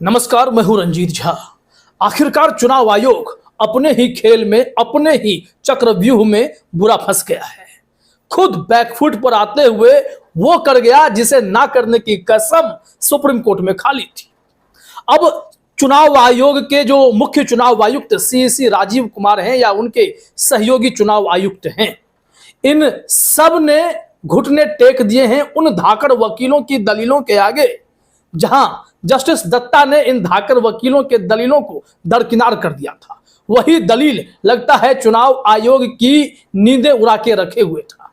नमस्कार, मैं हूं रंजीत झा। आखिरकार चुनाव आयोग अपने ही खेल में, अपने ही चक्रव्यूह में बुरा फंस गया है। खुद बैकफुट पर आते हुए वो कर गया जिसे ना करने की कसम सुप्रीम कोर्ट में खा ली थी। अब चुनाव आयोग के जो मुख्य चुनाव आयुक्त सीसी राजीव कुमार हैं या उनके सहयोगी चुनाव आयुक्त हैं, इन सब ने घुटने टेक दिए हैं उन धाकड़ वकीलों की दलीलों के आगे, जहां जस्टिस दत्ता ने इन धाकड़ वकीलों के दलीलों को दरकिनार कर दिया था। वही दलील लगता है चुनाव आयोग की नींदें उड़ा के रखे हुए था।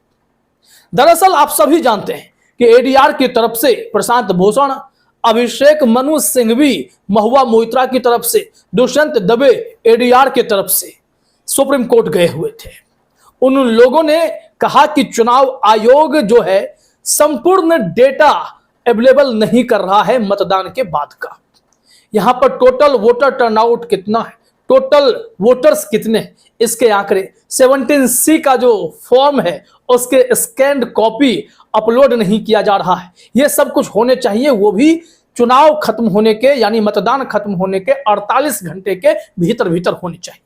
दरअसल आप सभी जानते हैं कि एडीआर की तरफ से प्रशांत भूषण, अभिषेक मनु सिंघवी महुआ मोइत्रा की तरफ से, दुष्यंत दबे एडीआर की तरफ से सुप्रीम कोर्ट गए हुए थे। उन लोगों ने कहा कि चुनाव आयोग जो है संपूर्ण डेटा अवेलेबल नहीं कर रहा है मतदान के बाद का। यहां पर टोटल वोटर टर्नआउट कितना है, टोटल वोटर्स कितने हैं, इसके आंकड़े, 17C का जो फॉर्म है उसके स्कैन्ड कॉपी अपलोड नहीं किया जा रहा है। यह सब कुछ होने चाहिए, वो भी चुनाव खत्म होने के यानी मतदान खत्म होने के 48 घंटे के भीतर भीतर होनी चाहिए।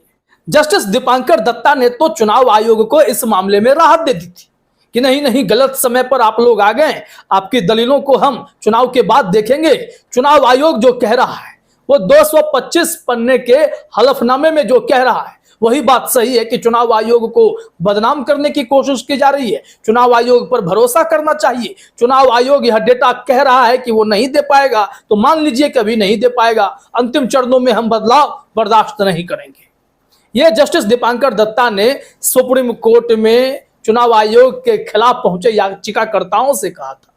जस्टिस दीपांकर दत्ता ने तो चुनाव आयोग को इस मामले में राहत दे दी थी कि नहीं नहीं, गलत समय पर आप लोग आ गए, आपकी दलीलों को हम चुनाव के बाद देखेंगे। चुनाव आयोग जो कह रहा है वो 225 पन्ने के हलफनामे में जो कह रहा है वही बात सही है कि चुनाव आयोग को बदनाम करने की कोशिश की जा रही है। चुनाव आयोग पर भरोसा करना चाहिए। चुनाव आयोग यह डेटा कह रहा है कि वो नहीं दे पाएगा तो मान लीजिए कभी नहीं दे पाएगा। अंतिम चरणों में हम बदलाव बर्दाश्त नहीं करेंगे। यह जस्टिस दीपांकर दत्ता ने सुप्रीम कोर्ट में चुनाव आयोग के खिलाफ पहुंचे याचिकाकर्ताओं से कहा था।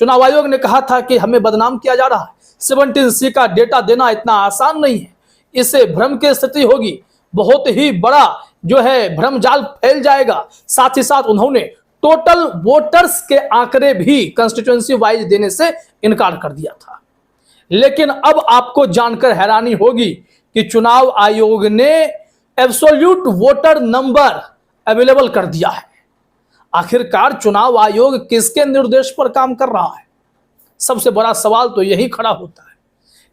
चुनाव आयोग ने कहा था कि हमें बदनाम किया जा रहा है, 17C का डेटा देना इतना आसान नहीं है, इससे भ्रम की स्थिति होगी, बहुत ही बड़ा जो है भ्रमजाल फैल जाएगा। साथ ही साथ उन्होंने टोटल वोटर्स के आंकड़े भी कंस्टिट्यूएंसी वाइज देने से इनकार कर दिया था। लेकिन अब आपको जानकर हैरानी होगी कि चुनाव आयोग ने एब्सोल्यूट वोटर नंबर अवेलेबल कर दिया है। आखिरकार चुनाव आयोग किसके निर्देश पर काम कर रहा है? सबसे बड़ा सवाल तो यही खड़ा होता है।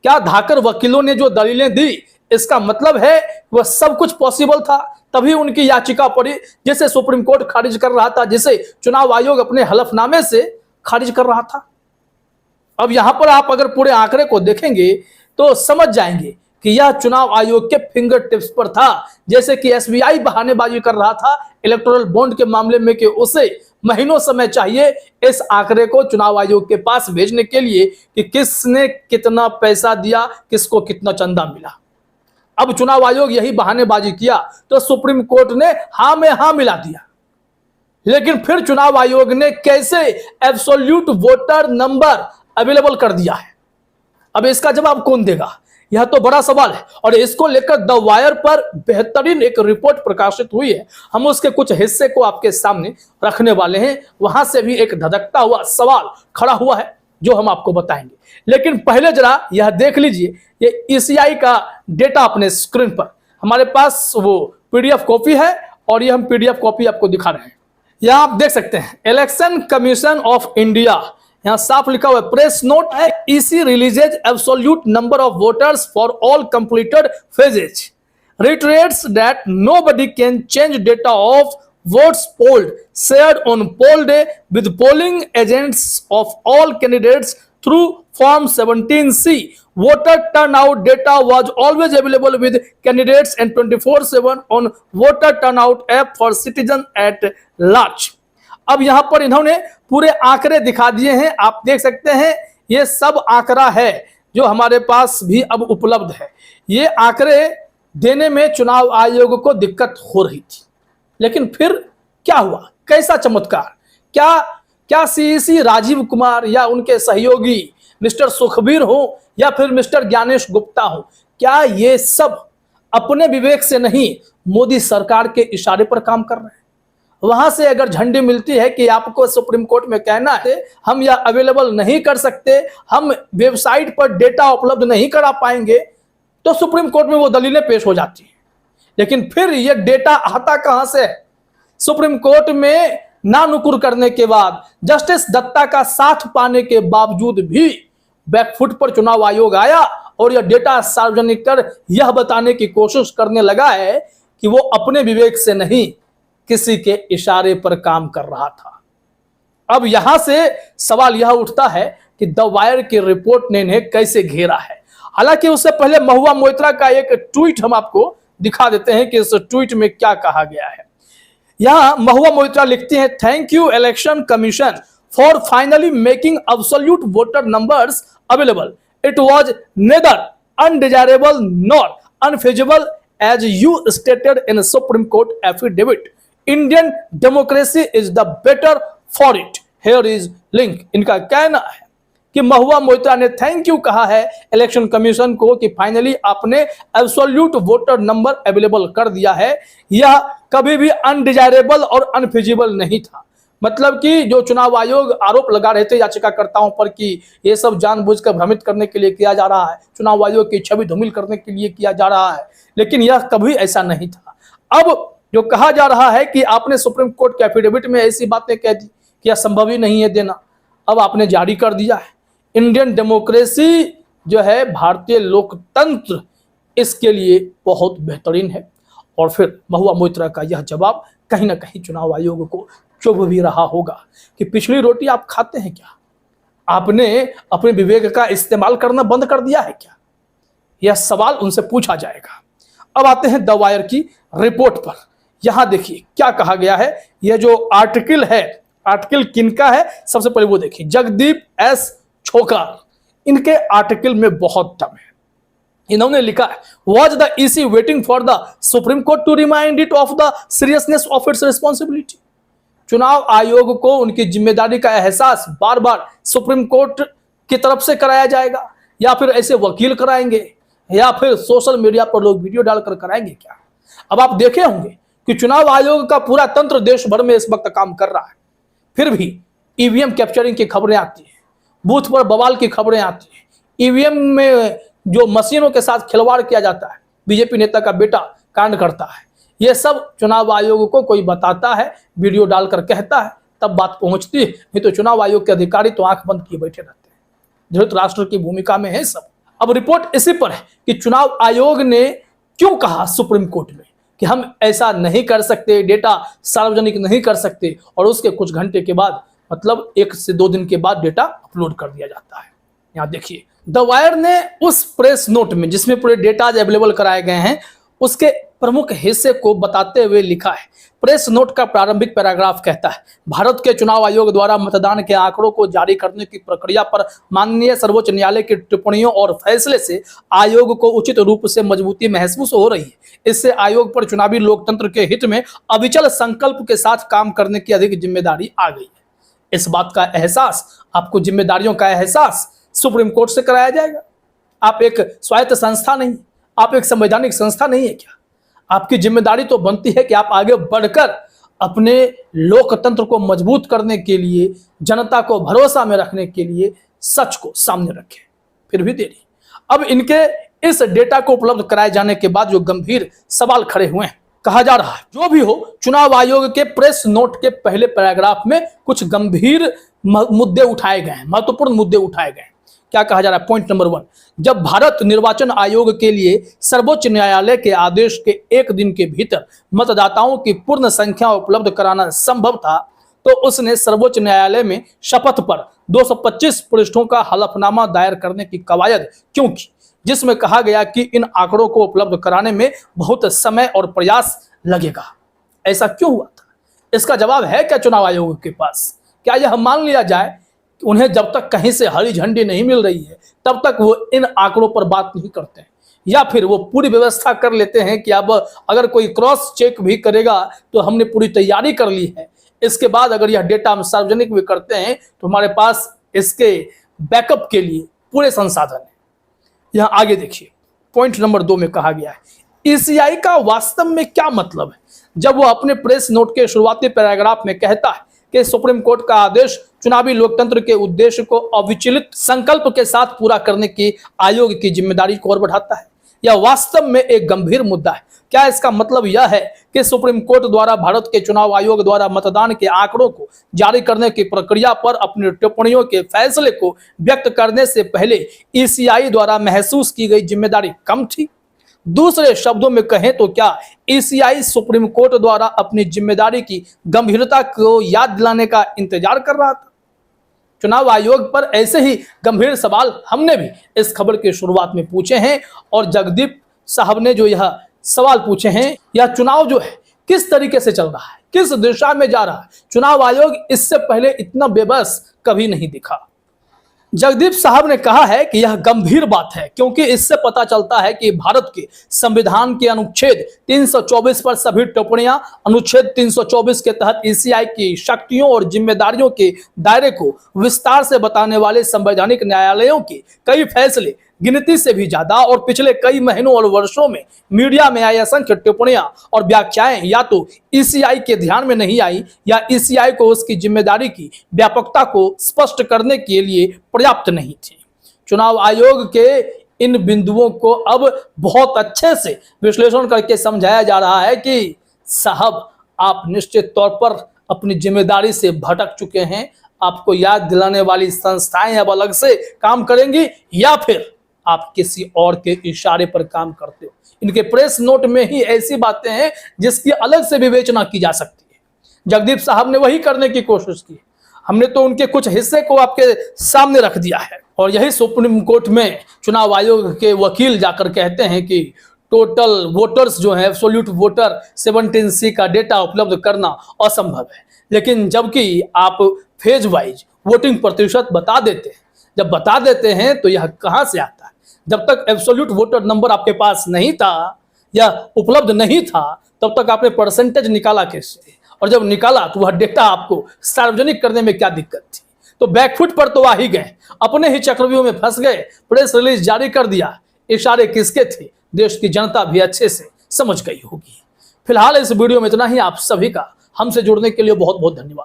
क्या धाकड़ वकीलों ने जो दलीलें दी इसका मतलब है वह सब कुछ पॉसिबल था तभी उनकी याचिका पड़ी, जिसे सुप्रीम कोर्ट खारिज कर रहा था, जिसे चुनाव आयोग अपने हलफनामे से खारिज कर रहा था? अब यहां पर आप अगर पूरे आंकड़े को देखेंगे तो समझ जाएंगे कि यह चुनाव आयोग के फिंगर टिप्स पर था। जैसे कि एसबीआई बहानेबाजी कर रहा था इलेक्टोरल बॉन्ड के मामले में कि उसे महीनों समय चाहिए इस आंकड़े को चुनाव आयोग के पास भेजने के लिए कि किसने कितना पैसा दिया, किसको कितना चंदा मिला। अब चुनाव आयोग यही बहानेबाजी किया तो सुप्रीम कोर्ट ने हां में हां मिला दिया। लेकिन फिर चुनाव आयोग ने कैसे एब्सोल्यूट वोटर नंबर अवेलेबल कर दिया है? अब इसका जवाब कौन देगा? यह तो बड़ा सवाल है और इसको लेकर द वायर पर बेहतरीन एक रिपोर्ट प्रकाशित हुई है। हम उसके कुछ हिस्से को आपके सामने रखने वाले हैं। वहां से भी एक धधकता हुआ सवाल खड़ा हुआ है जो हम आपको बताएंगे। लेकिन पहले जरा यह देख लीजिए, ये ईसीआई का डेटा अपने स्क्रीन पर हमारे पास वो पीडीएफ कॉपी है और ये हम पीडीएफ कॉपी आपको दिखा रहे हैं। यहां आप देख सकते हैं इलेक्शन कमीशन ऑफ इंडिया, यहां साफ लिखा हुआ प्रेस नोट है, EC releases absolute number of voters for all completed phases, reiterates that nobody can change data of votes polled shared on poll day with polling agents of all candidates through form 17C. Voter turnout data was always available with candidates and 24/7 on voter turnout app for citizen at large. अब यहां पर इन्होंने पूरे आंकड़े दिखा दिए हैं। आप देख सकते हैं ये सब आंकड़ा है जो हमारे पास भी अब उपलब्ध है। ये आंकड़े देने में चुनाव आयोग को दिक्कत हो रही थी, लेकिन फिर क्या हुआ? कैसा चमत्कार? क्या सीईसी राजीव कुमार या उनके सहयोगी मिस्टर सुखबीर हो या फिर मिस्टर ज्ञानेश गुप्ता हो, क्या ये सब अपने विवेक से नहीं मोदी सरकार के इशारे पर काम कर रहे हैं? वहां से अगर झंडी मिलती है कि आपको सुप्रीम कोर्ट में कहना है हम यह अवेलेबल नहीं कर सकते, हम वेबसाइट पर डेटा उपलब्ध नहीं करा पाएंगे, तो सुप्रीम कोर्ट में वो दलीलें पेश हो जाती हैं। लेकिन फिर ये डेटा आता कहां से है? सुप्रीम कोर्ट में नानुकुर करने के बाद, जस्टिस दत्ता का साथ पाने के बावजूद भी बैकफुट पर चुनाव आयोग आया और यह डेटा सार्वजनिक कर यह बताने की कोशिश करने लगा है कि वो अपने विवेक से नहीं, किसी के इशारे पर काम कर रहा था। अब यहां से सवाल यह उठता है कि द वायर की रिपोर्ट ने इन्हें कैसे घेरा है। हालांकि उससे पहले महुआ मोइत्रा का एक ट्वीट हम आपको दिखा देते हैं कि इस ट्वीट में क्या कहा गया है। यहां महुआ मोइत्रा लिखती हैं, thank you election commission for finally making absolute voter numbers available. It was neither undesirable nor unfeasible as you stated in supreme court affidavit. Indian democracy is the better for it. Here is link. इनका कहना है कि महुआ मोइत्रा ने thank you कहा है election commission को कि finally आपने एब्सोल्यूट वोटर नंबर अवेलेबल कर दिया है। यह कभी भी अनडिजायरेबल और अनफिजिबल नहीं था। मतलब कि जो चुनाव आयोग आरोप लगा रहे थे याचिकाकर्ताओं पर कि ये सब जानबूझकर भ्रमित करने के लिए किया जा रहा है, चुनाव आयोग की छवि धूमिल करने के लिए किया जा रहा है, लेकिन यह कभी ऐसा नहीं था। अब जो कहा जा रहा है कि आपने सुप्रीम कोर्ट के एफिडेविट में ऐसी बातें कह दी कि यह संभव ही नहीं है देना, अब आपने जारी कर दिया है। इंडियन डेमोक्रेसी जो है, भारतीय लोकतंत्र, इसके लिए बहुत बेहतरीन है। और फिर महुआ मोइत्रा का यह जवाब कहीं ना कहीं चुनाव आयोग को चुभ भी रहा होगा कि पिछली रोटी आप खाते हैं क्या? आपने अपने विवेक का इस्तेमाल करना बंद कर दिया है क्या? यह सवाल उनसे पूछा जाएगा। अब आते हैं द वायर की रिपोर्ट पर। यहां देखिए क्या कहा गया है। यह जो आर्टिकल है, आर्टिकल किनका है सबसे पहले वो देखिए, जगदीप एस छोकार। इनके आर्टिकल में बहुत दम है। इन्होंने लिखा है, was the EC waiting for the Supreme Court to remind it of the seriousness of its responsibility. चुनाव आयोग को उनकी जिम्मेदारी का एहसास बार बार सुप्रीम कोर्ट की तरफ से कराया जाएगा, या फिर ऐसे वकील कराएंगे, या फिर सोशल मीडिया पर लोग वीडियो डालकर कराएंगे क्या? अब आप देखे होंगे कि चुनाव आयोग का पूरा तंत्र देश भर में इस वक्त काम कर रहा है, फिर भी ईवीएम कैप्चरिंग की खबरें आती हैं, बूथ पर बवाल की खबरें आती हैं, ईवीएम में जो मशीनों के साथ खिलवाड़ किया जाता है, बीजेपी नेता का बेटा कांड करता है, यह सब चुनाव आयोग को कोई बताता है, वीडियो डालकर कहता है, तब बात पहुंचती है। नहीं तो चुनाव आयोग के अधिकारी तो आंख बंद किए बैठे रहते हैं। धृतराष्ट्र की भूमिका में है सब। अब रिपोर्ट इसी पर है कि चुनाव आयोग ने क्यों कहा सुप्रीम कोर्ट में कि हम ऐसा नहीं कर सकते, डेटा सार्वजनिक नहीं कर सकते, और उसके कुछ घंटे के बाद, मतलब 1 से 2 दिन के बाद डेटा अपलोड कर दिया जाता है। यहाँ देखिए, द वायर ने उस प्रेस नोट में जिसमें पूरे डेटा अवेलेबल कराए गए हैं, उसके प्रमुख हिस्से को बताते हुए लिखा है। प्रेस नोट का प्रारंभिक पैराग्राफ कहता है, भारत के चुनाव आयोग द्वारा मतदान के आंकड़ों को जारी करने की प्रक्रिया पर माननीय सर्वोच्च न्यायालय की टिप्पणियों और फैसले से आयोग को उचित रूप से मजबूती महसूस हो रही है। इससे आयोग पर चुनावी लोकतंत्र के हित में अविचल संकल्प के साथ काम करने की अधिक जिम्मेदारी आ गई है। इस बात का एहसास, आपको जिम्मेदारियों का एहसास सुप्रीम कोर्ट से कराया जाएगा। आप एक स्वायत्त संस्था नहीं, आप एक संवैधानिक संस्था नहीं है क्या? आपकी जिम्मेदारी तो बनती है कि आप आगे बढ़कर अपने लोकतंत्र को मजबूत करने के लिए, जनता को भरोसा में रखने के लिए सच को सामने रखें। फिर भी देरी। अब इनके इस डेटा को उपलब्ध कराए जाने के बाद जो गंभीर सवाल खड़े हुए हैं, कहा जा रहा है जो भी हो, चुनाव आयोग के प्रेस नोट के पहले पैराग्राफ में कुछ गंभीर मुद्दे उठाए गए हैं, महत्वपूर्ण मुद्दे उठाए गए हैं। क्या कहा जा रहा है? पॉइंट नंबर 1, जब भारत निर्वाचन आयोग के लिए सर्वोच्च न्यायालय के आदेश के 1 दिन के भीतर मतदाताओं की पूर्ण संख्या उपलब्ध कराना संभव था, तो उसने सर्वोच्च न्यायालय में शपथ पर 225 पृष्ठों का हलफनामा दायर करने की कवायद क्यों की, जिसमें कहा गया कि इन आंकड़ों को उपलब्ध कराने में बहुत समय और प्रयास लगेगा। ऐसा क्यों हुआ था? इसका जवाब है क्या चुनाव आयोग के पास? क्या यह मान लिया जाए कि उन्हें जब तक कहीं से हरी झंडी नहीं मिल रही है तब तक वो इन आंकड़ों पर बात नहीं करते हैं, या फिर वो पूरी व्यवस्था कर लेते हैं कि अब अगर कोई क्रॉस चेक भी करेगा तो हमने पूरी तैयारी कर ली है, इसके बाद अगर यह डेटा हम सार्वजनिक भी करते हैं तो हमारे पास इसके बैकअप के लिए पूरे संसाधन है। यहाँ आगे देखिए, पॉइंट नंबर 2 में कहा गया है, ईसीआई का वास्तव में क्या मतलब है, जब वो अपने प्रेस नोट के शुरुआती पैराग्राफ में कहता है कि सुप्रीम कोर्ट का आदेश चुनावी लोकतंत्र के उद्देश्य को अविचलित संकल्प के साथ पूरा करने की आयोग की जिम्मेदारी को और बढ़ाता है। यह वास्तव में एक गंभीर मुद्दा है। क्या इसका मतलब यह है कि सुप्रीम कोर्ट द्वारा भारत के चुनाव आयोग द्वारा मतदान के आंकड़ों को जारी करने की प्रक्रिया पर अपनी टिप्पणियों के फैसले को व्यक्त करने से पहले ईसीआई द्वारा महसूस की गई जिम्मेदारी कम थी? दूसरे शब्दों में कहें तो क्या ईसीआई सुप्रीम कोर्ट द्वारा अपनी जिम्मेदारी की गंभीरता को याद दिलाने का इंतजार कर रहा था? चुनाव आयोग पर ऐसे ही गंभीर सवाल हमने भी इस खबर की शुरुआत में पूछे हैं और जगदीप साहब ने जो यह सवाल पूछे हैं, यह चुनाव जो है किस तरीके से चल रहा है, किस दिशा में जा रहा है, चुनाव आयोग इससे पहले इतना बेबस कभी नहीं दिखा। जगदीप साहब ने कहा है कि यह गंभीर बात है क्योंकि इससे पता चलता है कि भारत के संविधान के अनुच्छेद 324 पर सभी टिप्पणियां अनुच्छेद 324 के तहत ईसीआई की शक्तियों और जिम्मेदारियों के दायरे को विस्तार से बताने वाले संवैधानिक न्यायालयों के कई फैसले गिनती से भी ज्यादा और पिछले कई महीनों और वर्षों में मीडिया में आई असंख्य टिप्पणियां और व्याख्याएं या तो ईसीआई के ध्यान में नहीं आई या ईसीआई को उसकी जिम्मेदारी की व्यापकता को स्पष्ट करने के लिए पर्याप्त नहीं थी। चुनाव आयोग के इन बिंदुओं को अब बहुत अच्छे से विश्लेषण करके समझाया जा रहा है कि साहब, आप निश्चित तौर पर अपनी जिम्मेदारी से भटक चुके हैं। आपको याद दिलाने वाली संस्थाएं अब अलग से काम करेंगी या फिर आप किसी और के इशारे पर काम करते हो। इनके प्रेस नोट में ही ऐसी बातें हैं जिसकी अलग से विवेचना की जा सकती है। जगदीप साहब ने वही करने की कोशिश की। हमने तो उनके कुछ हिस्से को आपके सामने रख दिया है और यही सुप्रीम कोर्ट में चुनाव आयोग के वकील जाकर कहते हैं कि टोटल वोटर्स जो है, एब्सोल्यूट वोटर 17C का डेटा उपलब्ध करना असंभव है। लेकिन जबकि आप फेज वाइज वोटिंग प्रतिशत बता देते हैं, जब बता देते हैं तो यह कहां से आता है? जब तक एब्सोल्यूट वोटर नंबर आपके पास नहीं था या उपलब्ध नहीं था तब तक आपने परसेंटेज निकाला कैसे? और जब निकाला तो वह डेटा आपको सार्वजनिक करने में क्या दिक्कत थी? तो बैकफुट पर तो आ ही गए, अपने ही चक्रव्यूह में फंस गए, प्रेस रिलीज जारी कर दिया। इशारे किसके थे देश की जनता भी अच्छे से समझ गई होगी। फिलहाल इस वीडियो में इतना ही। आप सभी का हमसे जुड़ने के लिए बहुत बहुत धन्यवाद।